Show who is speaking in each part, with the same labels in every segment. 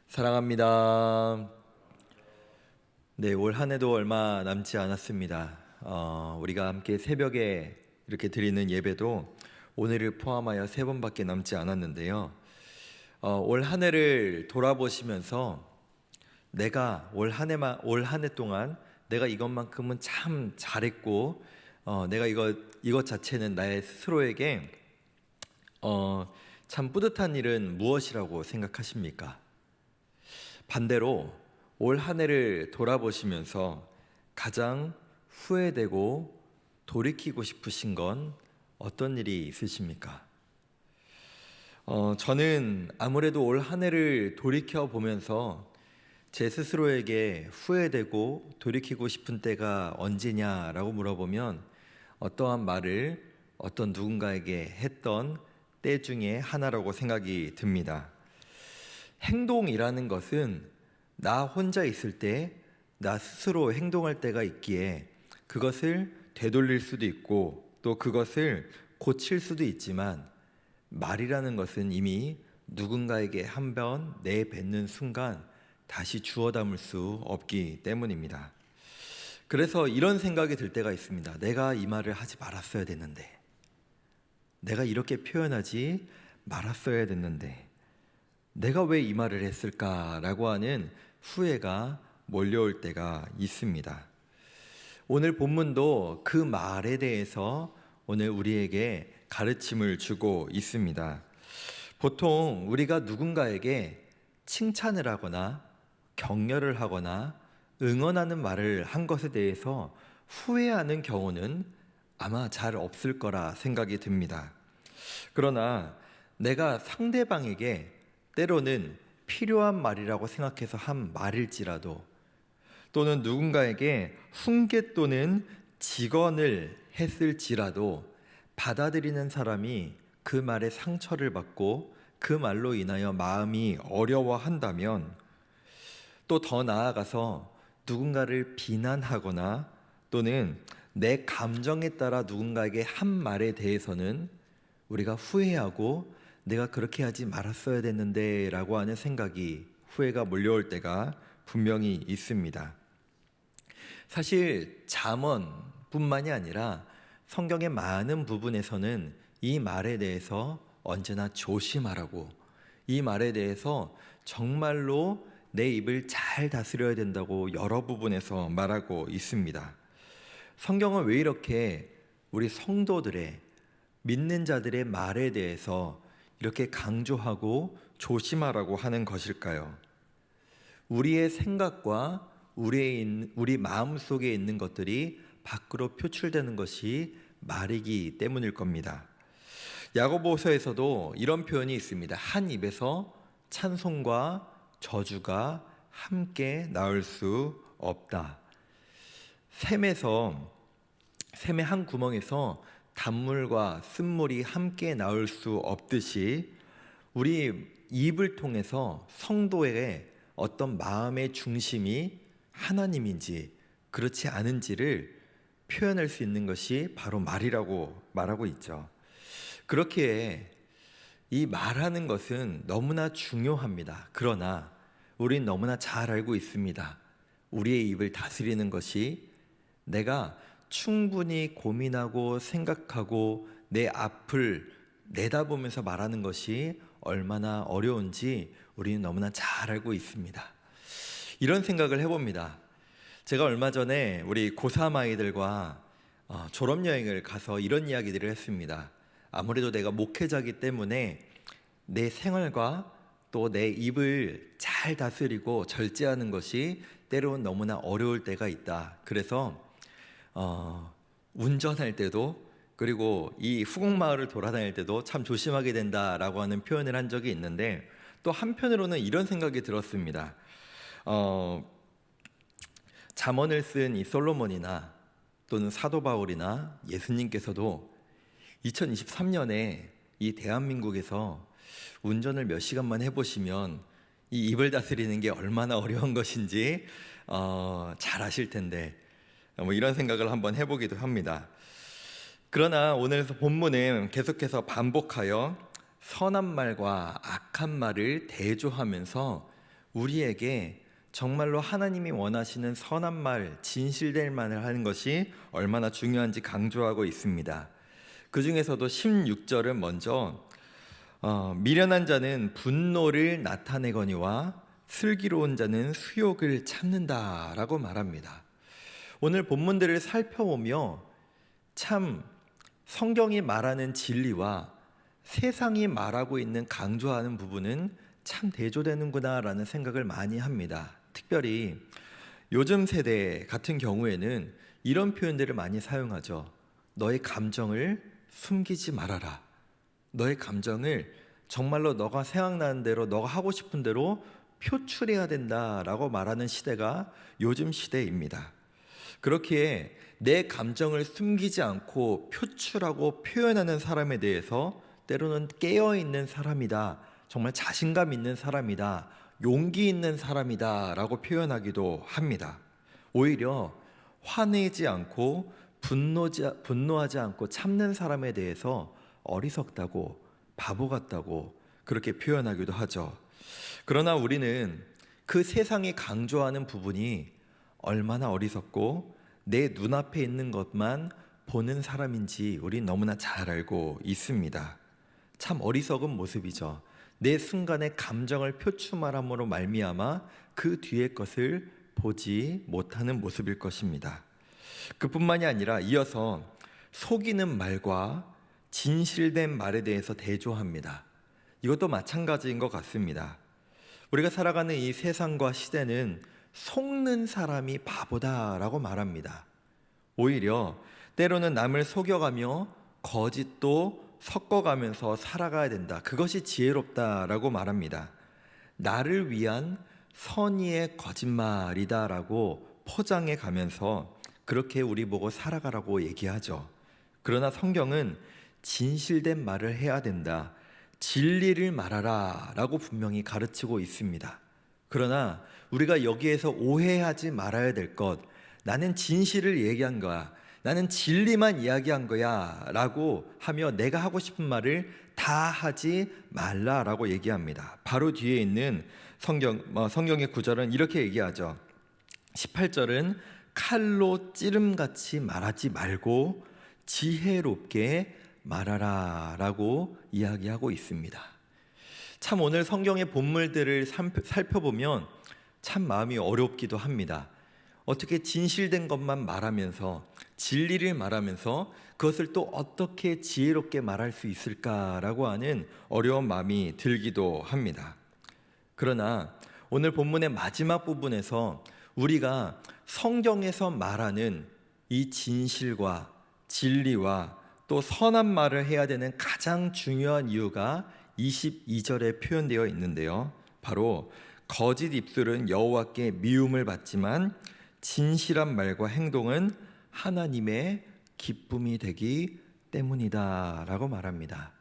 Speaker 1: 사랑합니다. 네, 올 한 해도 얼마 남지 않았습니다. 우리가 함께 새벽에 이렇게 드리는 예배도 오늘을 포함하여 3번밖에 남지 않았는데요. 올 한 해를 돌아보시면서 내가 올 한 해 동안 내가 이것만큼은 참 잘했고, 내가 이것 자체는 나의 스스로에게 참 뿌듯한 일은 무엇이라고 생각하십니까? 반대로 올 한 해를 돌아보시면서 가장 후회되고 돌이키고 싶으신 건 어떤 일이 있으십니까? 저는 아무래도 올 한 해를 돌이켜 보면서 제 스스로에게 후회되고 돌이키고 싶은 때가 언제냐라고 물어보면 어떠한 말을 어떤 누군가에게 했던 때 중에 하나라고 생각이 듭니다. 행동이라는 것은 나 혼자 있을 때 나 스스로 행동할 때가 있기에 그것을 되돌릴 수도 있고 또 그것을 고칠 수도 있지만, 말이라는 것은 이미 누군가에게 한 번 내뱉는 순간 다시 주워 담을 수 없기 때문입니다. 그래서 이런 생각이 들 때가 있습니다. 내가 이 말을 하지 말았어야 됐는데, 내가 이렇게 표현하지 말았어야 됐는데, 내가 왜 이 말을 했을까라고 하는 후회가 몰려올 때가 있습니다. 오늘 본문도 그 말에 대해서 오늘 우리에게 가르침을 주고 있습니다. 보통 우리가 누군가에게 칭찬을 하거나 격려를 하거나 응원하는 말을 한 것에 대해서 후회하는 경우는 아마 잘 없을 거라 생각이 듭니다. 그러나 내가 상대방에게 때로는 필요한 말이라고 생각해서 한 말일지라도, 또는 누군가에게 훈계 또는 직언을 했을지라도 받아들이는 사람이 그 말에 상처를 받고 그 말로 인하여 마음이 어려워한다면, 또 더 나아가서 누군가를 비난하거나 또는 내 감정에 따라 누군가에게 한 말에 대해서는 우리가 후회하고 내가 그렇게 하지 말았어야 됐는데 라고 하는 생각이, 후회가 몰려올 때가 분명히 있습니다. 사실 잠언뿐만이 아니라 성경의 많은 부분에서는 이 말에 대해서 언제나 조심하라고, 이 말에 대해서 정말로 내 입을 잘 다스려야 된다고 여러 부분에서 말하고 있습니다. 성경은 왜 이렇게 우리 성도들의, 믿는 자들의 말에 대해서 이렇게 강조하고 조심하라고 하는 것일까요? 우리의 생각과 우리 마음 속에 있는 것들이 밖으로 표출되는 것이 말이기 때문일 겁니다. 야고보서에서도 이런 표현이 있습니다. 한 입에서 찬송과 저주가 함께 나올 수 없다. 샘의 한 구멍에서 단물과 쓴물이 함께 나올 수 없듯이 우리 입을 통해서 성도의 어떤 마음의 중심이 하나님인지 그렇지 않은지를 표현할 수 있는 것이 바로 말이라고 말하고 있죠. 그렇기에 이 말하는 것은 너무나 중요합니다. 그러나 우린 너무나 잘 알고 있습니다. 우리의 입을 다스리는 것이, 내가 충분히 고민하고 생각하고 내 앞을 내다보면서 말하는 것이 얼마나 어려운지 우리는 너무나 잘 알고 있습니다. 이런 생각을 해봅니다. 제가 얼마 전에 우리 고3 아이들과 졸업여행을 가서 이런 이야기들을 했습니다. 아무래도 내가 목회자이기 때문에 내 생활과 또 내 입을 잘 다스리고 절제하는 것이 때로는 너무나 어려울 때가 있다. 그래서 운전할 때도, 그리고 이 후곡마을을 돌아다닐 때도 참 조심하게 된다라고 하는 표현을 한 적이 있는데, 또 한편으로는 이런 생각이 들었습니다. 잠언을 쓴 이 솔로몬이나 또는 사도 바울이나 예수님께서도 2023년에 이 대한민국에서 운전을 몇 시간만 해보시면 이 입을 다스리는 게 얼마나 어려운 것인지 잘 아실 텐데, 이런 생각을 한번 해보기도 합니다. 그러나 오늘 본문은 계속해서 반복하여 선한 말과 악한 말을 대조하면서 우리에게 정말로 하나님이 원하시는 선한 말, 진실될 말을 하는 것이 얼마나 중요한지 강조하고 있습니다. 그 중에서도 16절은 먼저 미련한 자는 분노를 나타내거니와 슬기로운 자는 수욕을 참는다라고 말합니다. 오늘 본문들을 살펴보며 참 성경이 말하는 진리와 세상이 말하고 있는 강조하는 부분은 참 대조되는구나라는 생각을 많이 합니다. 특별히 요즘 세대 같은 경우에는 이런 표현들을 많이 사용하죠. 너의 감정을 숨기지 말아라. 너의 감정을 정말로 너가 생각나는 대로, 너가 하고 싶은 대로 표출해야 된다라고 말하는 시대가 요즘 시대입니다. 그렇기에 내 감정을 숨기지 않고 표출하고 표현하는 사람에 대해서 때로는 깨어있는 사람이다, 정말 자신감 있는 사람이다, 용기 있는 사람이다 라고 표현하기도 합니다. 오히려 화내지 않고 분노하지 않고 참는 사람에 대해서 어리석다고, 바보 같다고 그렇게 표현하기도 하죠. 그러나 우리는 그 세상이 강조하는 부분이 얼마나 어리석고 내 눈앞에 있는 것만 보는 사람인지 우리 너무나 잘 알고 있습니다. 참 어리석은 모습이죠. 내 순간의 감정을 표출함으로 말미암아 그 뒤의 것을 보지 못하는 모습일 것입니다. 그뿐만이 아니라 이어서 속이는 말과 진실된 말에 대해서 대조합니다. 이것도 마찬가지인 것 같습니다. 우리가 살아가는 이 세상과 시대는 속는 사람이 바보다라고 말합니다. 오히려 때로는 남을 속여가며 거짓도 섞어가면서 살아가야 된다. 그것이 지혜롭다라고 말합니다. 나를 위한 선의의 거짓말이다라고 포장해 가면서 그렇게 우리 보고 살아가라고 얘기하죠. 그러나 성경은 진실된 말을 해야 된다, 진리를 말하라 라고 분명히 가르치고 있습니다. 그러나 우리가 여기에서 오해하지 말아야 될 것, 나는 진실을 얘기한 거야, 나는 진리만 이야기한 거야 라고 하며 내가 하고 싶은 말을 다 하지 말라라고 얘기합니다. 바로 뒤에 있는 성경의 구절은 이렇게 얘기하죠. 18절은 칼로 찌름같이 말하지 말고 지혜롭게 말하라 라고 이야기하고 있습니다. 참 오늘 성경의 본문들을 살펴보면 참 마음이 어렵기도 합니다. 어떻게 진실된 것만 말하면서, 진리를 말하면서 그것을 또 어떻게 지혜롭게 말할 수 있을까라고 하는 어려운 마음이 들기도 합니다. 그러나 오늘 본문의 마지막 부분에서 우리가 성경에서 말하는 이 진실과 진리와 또 선한 말을 해야 되는 가장 중요한 이유가 22절에 표현되어 있는데요. 바로 거짓 입술은 여호와께 미움을 받지만 진실한 말과 행동은 하나님의 기쁨이 되기 때문이다 라고 말합니다.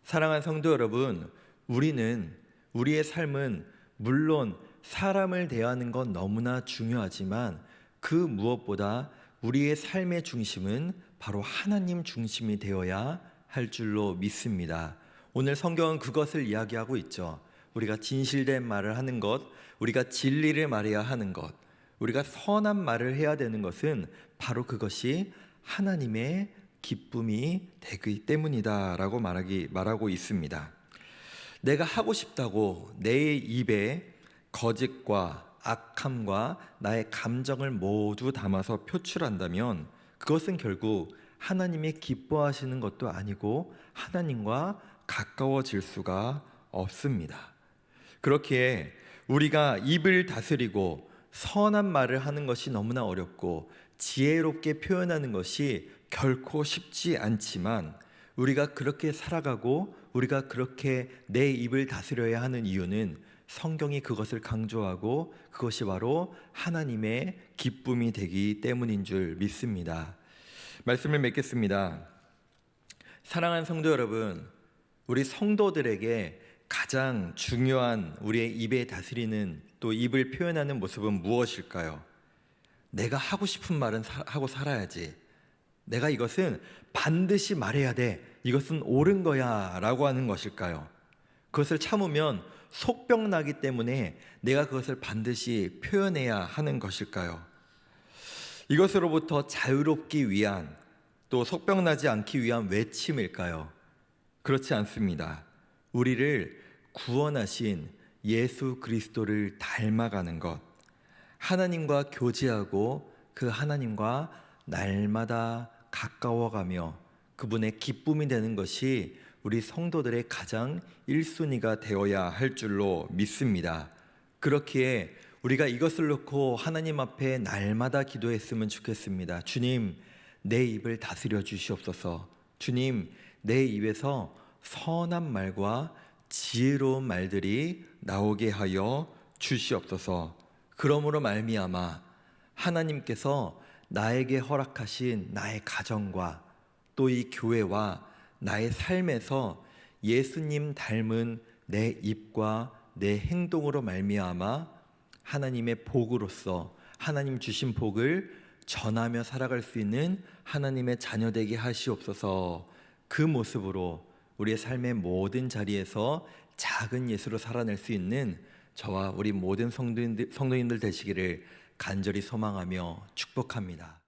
Speaker 1: 사랑하는 성도 여러분, 우리의 삶은 물론 사람을 대하는 건 너무나 중요하지만 그 무엇보다 우리의 삶의 중심은 바로 하나님 중심이 되어야 할 줄로 믿습니다. 오늘 성경은 그것을 이야기하고 있죠. 우리가 진실된 말을 하는 것, 우리가 진리를 말해야 하는 것, 우리가 선한 말을 해야 되는 것은 바로 그것이 하나님의 기쁨이 되기 때문이다 라고 말하고 있습니다. 내가 하고 싶다고 내 입에 거짓과 악함과 나의 감정을 모두 담아서 표출한다면 그것은 결국 하나님이 기뻐하시는 것도 아니고 하나님과 가까워질 수가 없습니다. 그렇기에 우리가 입을 다스리고 선한 말을 하는 것이 너무나 어렵고 지혜롭게 표현하는 것이 결코 쉽지 않지만 우리가 그렇게 살아가고 우리가 그렇게 내 입을 다스려야 하는 이유는 성경이 그것을 강조하고 그것이 바로 하나님의 기쁨이 되기 때문인 줄 믿습니다. 말씀을 맺겠습니다. 사랑하는 성도 여러분, 우리 성도들에게 가장 중요한 우리의 입에 다스리는 또 입을 표현하는 모습은 무엇일까요? 내가 하고 싶은 말은 하고 살아야지. 내가 이것은 반드시 말해야 돼. 이것은 옳은 거야 라고 하는 것일까요? 그것을 참으면 속병 나기 때문에 내가 그것을 반드시 표현해야 하는 것일까요? 이것으로부터 자유롭기 위한, 또 속병 나지 않기 위한 외침일까요? 그렇지 않습니다. 우리를 구원하신 예수 그리스도를 닮아가는 것, 하나님과 교제하고 그 하나님과 날마다 가까워가며 그분의 기쁨이 되는 것이 우리 성도들의 가장 1순위가 되어야 할 줄로 믿습니다. 그렇기에 우리가 이것을 놓고 하나님 앞에 날마다 기도했으면 좋겠습니다. 주님, 내 입을 다스려 주시옵소서. 주님, 내 입에서 선한 말과 지혜로운 말들이 나오게 하여 주시옵소서. 그러므로 말미암아 하나님께서 나에게 허락하신 나의 가정과 또 이 교회와 나의 삶에서 예수님 닮은 내 입과 내 행동으로 말미암아 하나님의 복으로서 하나님 주신 복을 전하며 살아갈 수 있는 하나님의 자녀 되게 하시옵소서. 그 모습으로 우리의 삶의 모든 자리에서 작은 예수로 살아낼 수 있는 저와 우리 모든 성도님들 되시기를 간절히 소망하며 축복합니다.